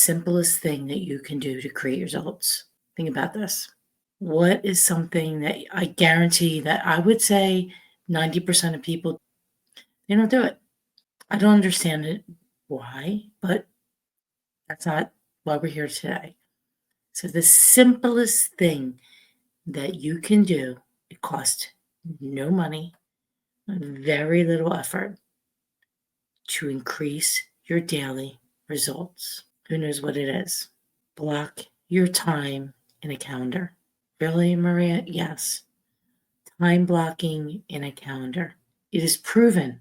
simplest thing that you can do to create results? Think about this. What is something that I guarantee that I would say 90% of people, they don't do it. I don't understand it, why, but that's not why we're here today. So the simplest thing that you can do, it costs no money, very little effort to increase your daily results. Who knows what it is? Block your time in a calendar. Really, Maria? Yes. Time blocking in a calendar. It is proven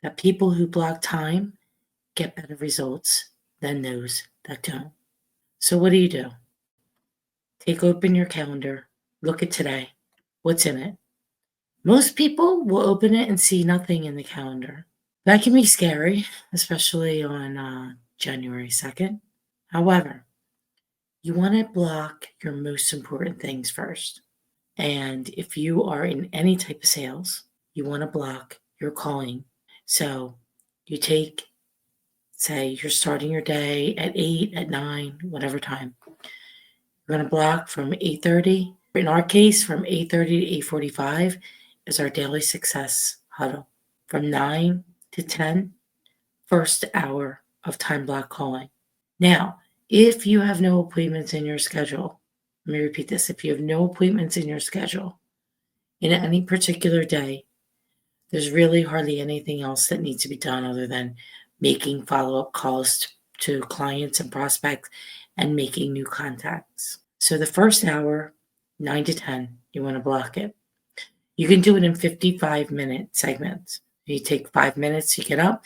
that people who block time get better results than those that don't. So what do? Take open your calendar, look at today. What's in it? Most people will open it and see nothing in the calendar. That can be scary, especially on January 2nd. However, you want to block your most important things first. And if you are in any type of sales, you want to block your calling. So you take, say, you're starting your day at 8, at 9, whatever time. You're going to block from 8:30. In our case, from 8:30 to 8:45 is our daily success huddle. From 9 to 10, first hour of time block calling. Now, if you have no appointments in your schedule, let me repeat this. If you have no appointments in your schedule in any particular day, there's really hardly anything else that needs to be done other than making follow-up calls to clients and prospects and making new contacts. So the first hour, 9 to 10, you want to block it. You can do it in 55-minute segments. You take 5 minutes, you get up,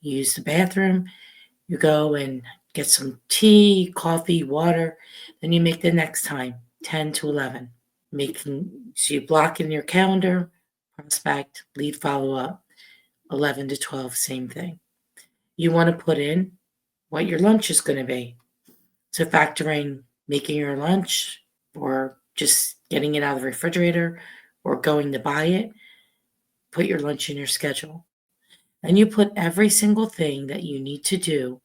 you use the bathroom, you go and get some tea, coffee, water, then you make the next time, 10 to 11. So you block in your calendar, prospect, lead follow-up, 11 to 12, same thing. You want to put in what your lunch is going to be. So factoring making your lunch or just getting it out of the refrigerator or going to buy it, put your lunch in your schedule. And you put every single thing that you need to do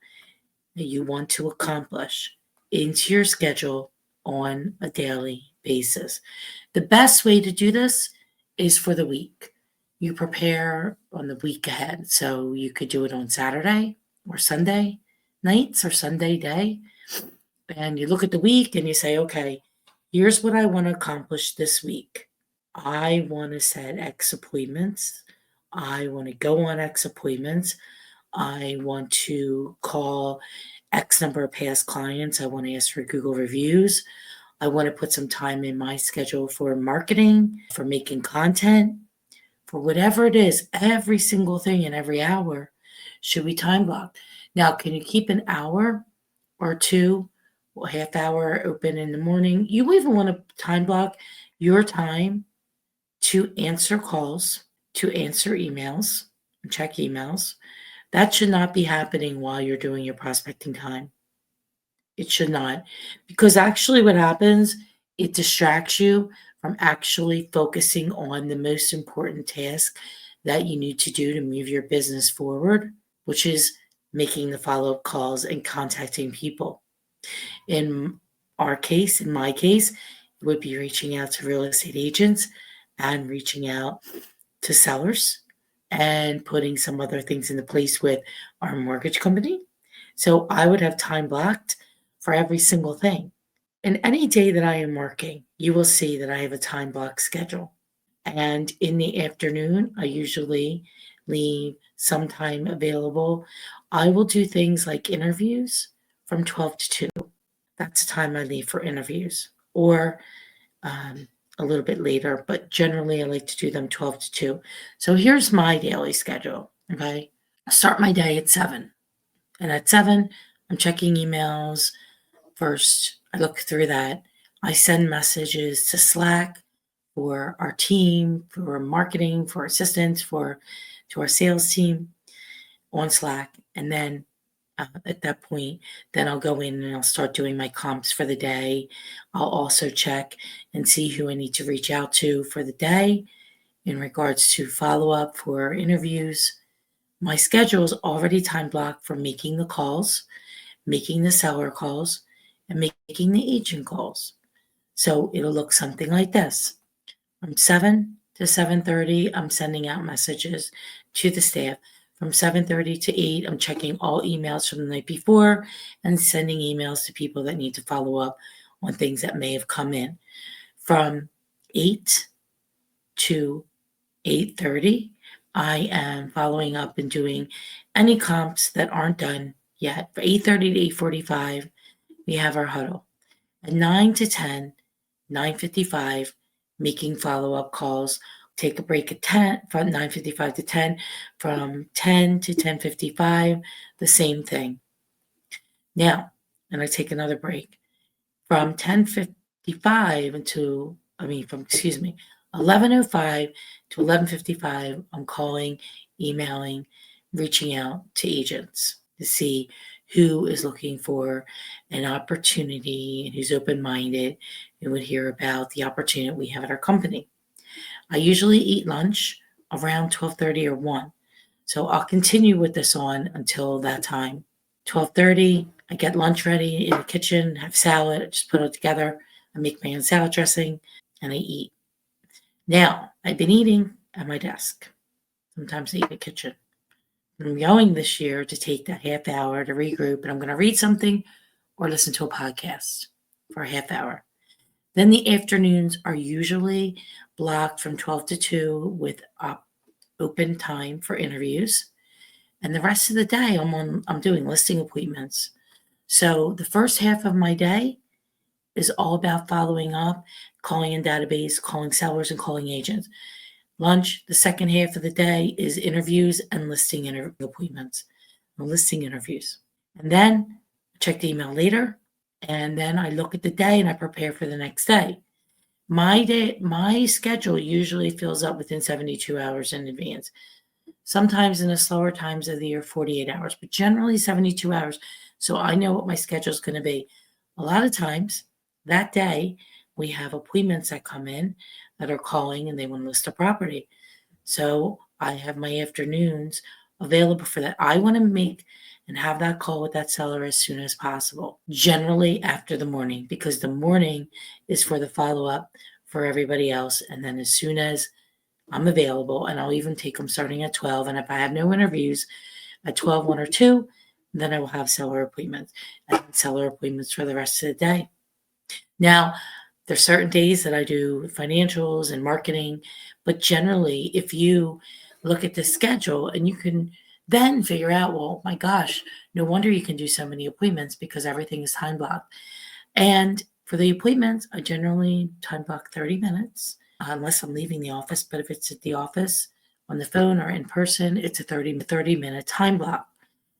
that you want to accomplish into your schedule on a daily basis. The best way to do this is for the week. You prepare on the week ahead. So you could do it on Saturday or Sunday nights or Sunday day. And you look at the week and you say, okay, here's what I want to accomplish this week. I want to set X appointments. I want to go on X appointments. I want to call X number of past clients. I want to ask for Google reviews. I want to put some time in my schedule for marketing, for making content, for whatever it is. Every single thing in every hour should be time blocked. Now, can you keep an hour or two, or half hour open in the morning? You even want to time block your time to answer calls, to answer emails, and check emails. That should not be happening while you're doing your prospecting time. It should not. Because actually what happens, it distracts you from actually focusing on the most important task that you need to do to move your business forward, which is making the follow-up calls and contacting people. In my case, it would be reaching out to real estate agents and reaching out to sellers and putting some other things into place with our mortgage company. So I would have time blocked for every single thing. And any day that I am working, you will see that I have a time block schedule. And in the afternoon, I usually leave some time available. I will do things like interviews from 12 to 2. That's the time I leave for interviews, or a little bit later, but generally I like to do them 12 to 2. So here's my daily schedule, okay? I start my day at 7. And at 7, I'm checking emails. First, I look through that. I send messages to Slack for our team, for marketing, for assistants, to our sales team on Slack. And then at that point, then I'll go in and I'll start doing my comps for the day. I'll also check and see who I need to reach out to for the day in regards to follow-up for interviews. My schedule is already time blocked for making the calls making the seller calls, and making the agent calls. So it'll look something like this. From 7 to 7:30, I'm sending out messages to the staff. From 7:30 to 8, I'm checking all emails from the night before and sending emails to people that need to follow up on things that may have come in. From 8 to 8:30, I am following up and doing any comps that aren't done yet. For 8:30 to 8:45, we have our huddle. At 9 to 10, 9:55, making follow-up calls. Take a break at 10, from 9:55 to 10. From 10 to 10:55, the same thing. Now, and I take another break. From 10:55 until, from, 11:05 to 11:55, I'm calling, emailing, reaching out to agents to see who is looking for an opportunity and who's open-minded and would hear about the opportunity we have at our company. I usually eat lunch around 12:30 or 1. So I'll continue with this on until that time. 12:30, I get lunch ready in the kitchen, have salad, I just put it together. I make my own salad dressing and I eat. Now, I've been eating at my desk. Sometimes I eat in the kitchen. I'm going this year to take that half hour to regroup, and I'm going to read something or listen to a podcast for a half hour. Then the afternoons are usually blocked from 12 to 2 with open time for interviews. And the rest of the day, I'm doing listing appointments. So the first half of my day is all about following up, calling in database, calling sellers, and calling agents. Lunch, the second half of the day, is interviews and listing appointments, listing interviews. And then I check the email later, and then I look at the day and I prepare for the next day. My schedule usually fills up within 72 hours in advance. Sometimes in the slower times of the year, 48 hours, but generally 72 hours. So I know what my schedule is going to be. A lot of times that day, we have appointments that come in that are calling and they want to list a property. So I have my afternoons available for that. I want to make and have that call with that seller as soon as possible, generally after the morning, because the morning is for the follow-up for everybody else. And then as soon as I'm available, and I'll even take them starting at 12. And if I have no interviews at 12, 1 or 2, then I will have seller appointments and seller appointments for the rest of the day. Now, there's certain days that I do financials and marketing, but generally, if you look at the schedule and you can then figure out, well, my gosh, no wonder you can do so many appointments because everything is time blocked. And for the appointments, I generally time block 30 minutes, unless I'm leaving the office. But if it's at the office, on the phone, or in person, it's a 30-minute time block.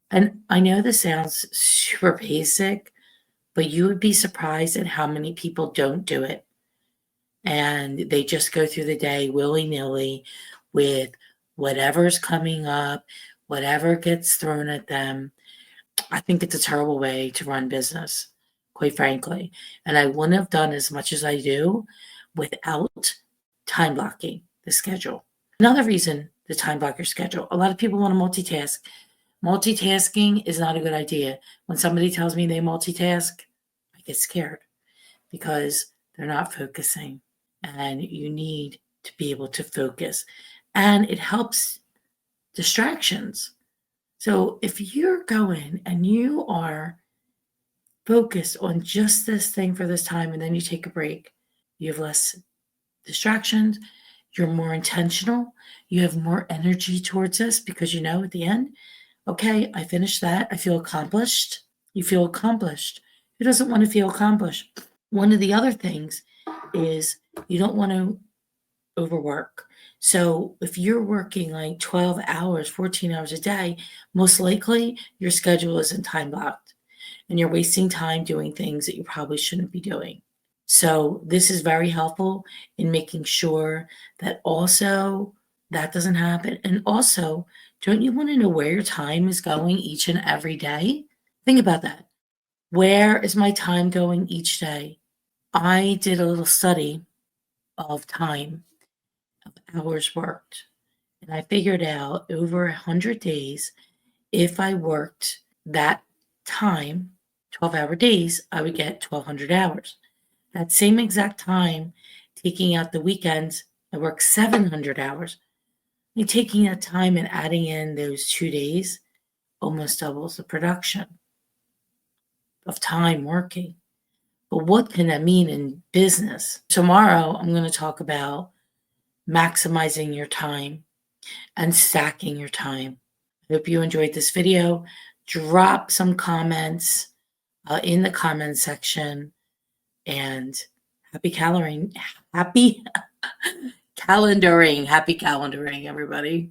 And I know this sounds super basic, but you would be surprised at how many people don't do it. And they just go through the day willy-nilly with whatever's coming up, whatever gets thrown at them. I think it's a terrible way to run business, quite frankly. And I wouldn't have done as much as I do without time blocking the schedule. Another reason to time block your schedule, a lot of people want to multitask. Multitasking is not a good idea. When somebody tells me they multitask, I get scared because they're not focusing, and you need to be able to focus. And it helps distractions. So if you're going and you are focused on just this thing for this time, and then you take a break, you have less distractions, you're more intentional, you have more energy towards this because you know at the end, okay, I finished that. I feel accomplished. You feel accomplished. Who doesn't want to feel accomplished? One of the other things is you don't want to overwork. So if you're working like 12 hours, 14 hours a day, most likely your schedule isn't time blocked and you're wasting time doing things that you probably shouldn't be doing. So this is very helpful in making sure that also that doesn't happen. And also, don't you want to know where your time is going each and every day? Think about that. Where is my time going each day? I did a little study of time, of hours worked, and I figured out over 100 days, if I worked that time, 12-hour days, I would get 1,200 hours. That same exact time, taking out the weekends, I work 700 hours. And taking that time and adding in those 2 days almost doubles the production of time working. But what can that mean in business? Tomorrow, I'm going to talk about maximizing your time and stacking your time. I hope you enjoyed this video. Drop some comments in the comment section, and happy calendaring, happy calendaring, everybody.